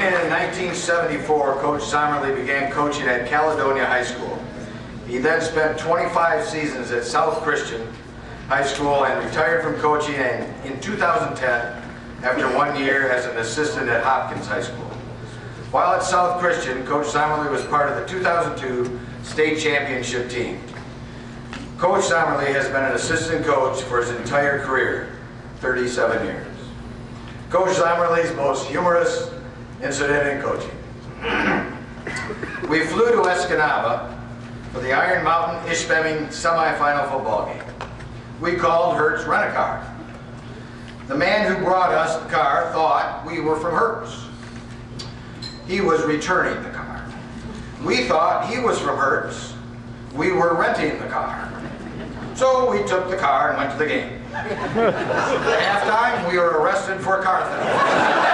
Beginning in 1974, Coach Zomerlei began coaching at Caledonia High School. He then spent 25 seasons at South Christian High School and retired from coaching in 2010 after 1 year as an assistant at Hopkins High School. While at South Christian, Coach Zomerlei was part of the 2002 state championship team. Coach Zomerlei has been an assistant coach for his entire career, 37 years. Coach Zomerlei's most humorous incident in coaching. We flew to Escanaba for the Iron Mountain Ishpeming semifinal football game. We called Hertz Rent-A-Car. The man who brought us the car thought we were from Hertz. He was returning the car. We thought he was from Hertz. We were renting the car. So we took the car and went to the game. At halftime, we were arrested for car theft.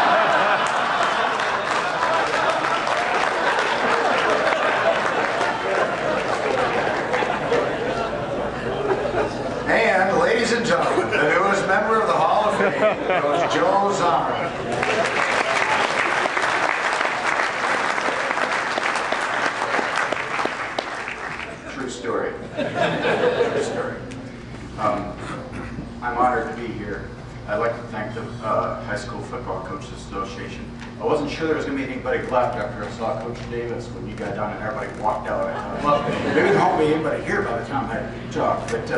And, ladies and gentlemen, the newest member of the Hall of Fame, Coach Joe Zomerlei. True story. True story. I'm honored to be here. I'd like to thank the High School Football Coaches Association. I wasn't sure there was going to be anybody left after I saw Coach Davis when you got done and everybody walked out. I thought, well, there won't be anybody here by the time I talk. But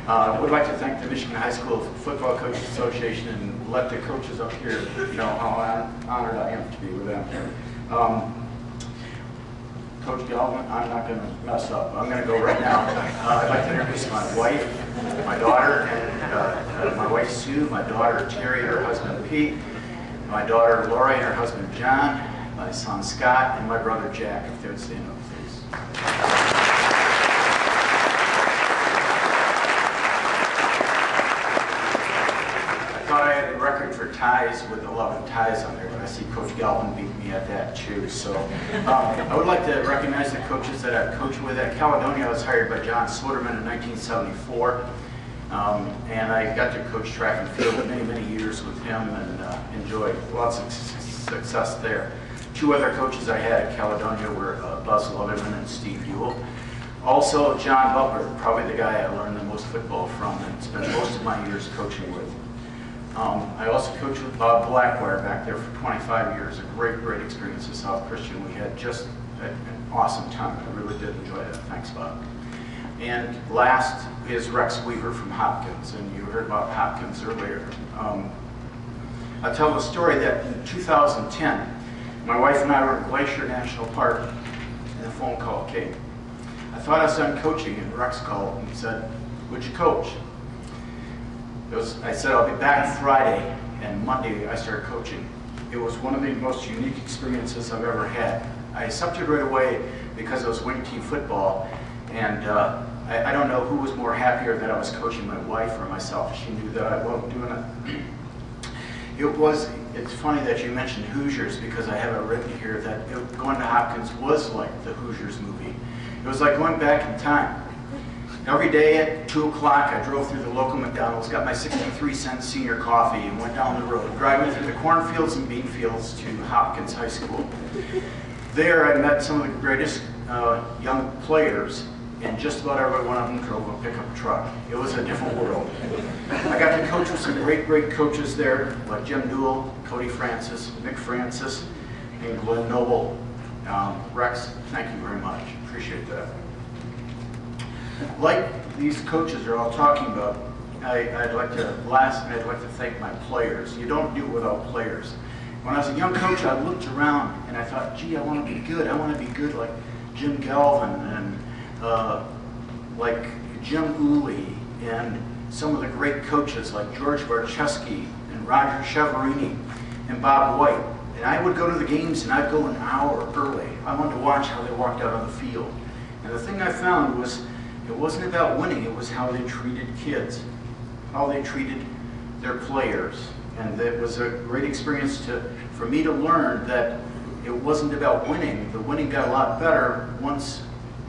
I would like to thank the Michigan High School Football Coaches Association and let the coaches up here know how honored I am to be with them. Coach Galvin, I'm not going to mess up. I'm going to go right now. I'd like to introduce my wife, my daughter, and my wife Sue, my daughter Terry, and her husband Pete, my daughter Lori and her husband John, my son Scott, and my brother Jack, if they would stand up, please. I thought I had a record for ties with 11 ties on there, but I see Coach Galvin beat me at that too. So I would like to recognize the coaches that I've coached with. At Caledonia, I was hired by John Sloterman in 1974, and I got to coach track and field many, many years with him and enjoyed lots of success there. Two other coaches I had at Caledonia were Buzz Leatherman and Steve Ewell. Also, John Butler, probably the guy I learned the most football from and spent most of my years coaching with. I also coached with Bob Blackwire back there for 25 years. A great, great experience at South Christian. We had just an awesome time. I really did enjoy it. Thanks, Bob. And last is Rex Weaver from Hopkins, and you heard about Hopkins earlier. I'll tell the story that in 2010, my wife and I were in Glacier National Park, and a phone call came. I thought I was done coaching, and Rex called and said, "Would you coach?" I said, "I'll be back Friday," and Monday I started coaching. It was one of the most unique experiences I've ever had. I accepted right away because it was wing team football, and I don't know who was more happier that I was coaching, my wife or myself. She knew that I wasn't doing it. It's funny that you mentioned Hoosiers because I have it written here that going to Hopkins was like the Hoosiers movie. It was like going back in time. Every day at 2 o'clock, I drove through the local McDonald's, got my 63-cent senior coffee, and went down the road, driving through the cornfields and bean fields to Hopkins High School. There, I met some of the greatest young players, and just about every one of them drove a pickup truck. It was a different world. I got to coach with some great, great coaches there, like Jim Newell, Cody Francis, Mick Francis, and Glenn Noble. Rex, thank you very much. Appreciate that. Like these coaches are all talking about, I'd like to thank my players. You don't do it without players. When I was a young coach, I looked around and I thought, gee, I want to be good. I want to be good like Jim Galvin and like Jim Uli and some of the great coaches like George Barczewski and Roger Cheverini and Bob White. And I would go to the games and I'd go an hour early. I wanted to watch how they walked out on the field. And the thing I found was it wasn't about winning, it was how they treated kids, how they treated their players. And it was a great experience for me to learn that it wasn't about winning. The winning got a lot better once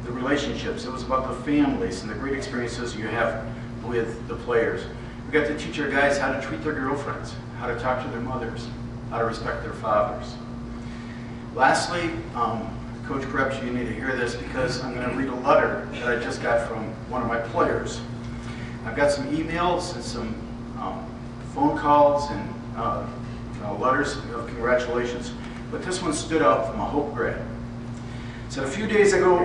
the relationships. It was about the families and the great experiences you have with the players. We got to teach our guys how to treat their girlfriends, how to talk to their mothers, how to respect their fathers. Lastly, Coach Krebs, you need to hear this because I'm going to read a letter that I just got from one of my players. I've got some emails and some phone calls and letters of congratulations, but this one stood out from a Hope grad. It said, a few days ago,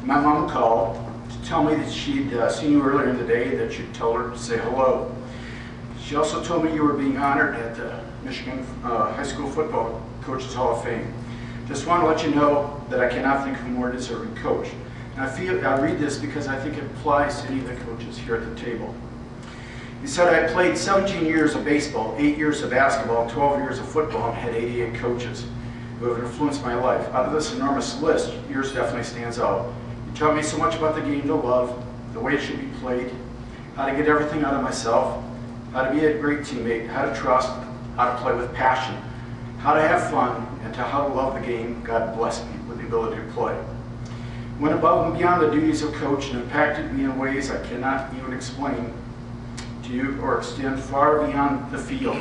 my mom called to tell me that she'd seen you earlier in the day, that you'd tell her to say hello. She also told me you were being honored at the Michigan High School Football Coaches Hall of Fame. Just want to let you know that I cannot think of a more deserving coach. And I read this because I think it applies to any of the coaches here at the table. He said, I played 17 years of baseball, 8 years of basketball, 12 years of football, and had 88 coaches who have influenced my life. Out of this enormous list, yours definitely stands out. You taught me so much about the game to love, the way it should be played, how to get everything out of myself, how to be a great teammate, how to trust, how to play with passion, how to have fun, and how to love the game. God blessed me with the ability to play. Went above and beyond the duties of coach and impacted me in ways I cannot even explain to you or extend far beyond the field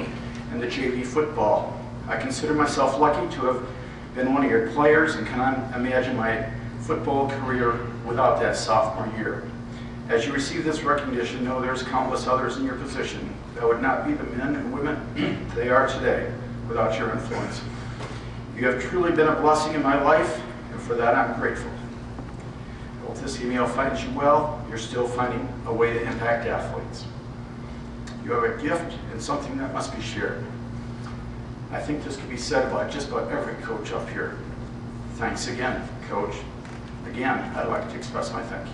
and the JV football. I consider myself lucky to have been one of your players and cannot imagine my football career without that sophomore year. As you receive this recognition, know there's countless others in your position that would not be the men and women they are today without your influence. You have truly been a blessing in my life, and for that I'm grateful. I hope this email finds you well. You're still finding a way to impact athletes. You have a gift and something that must be shared. I think this can be said about just about every coach up here. Thanks again, Coach. Again, I'd like to express my thank you.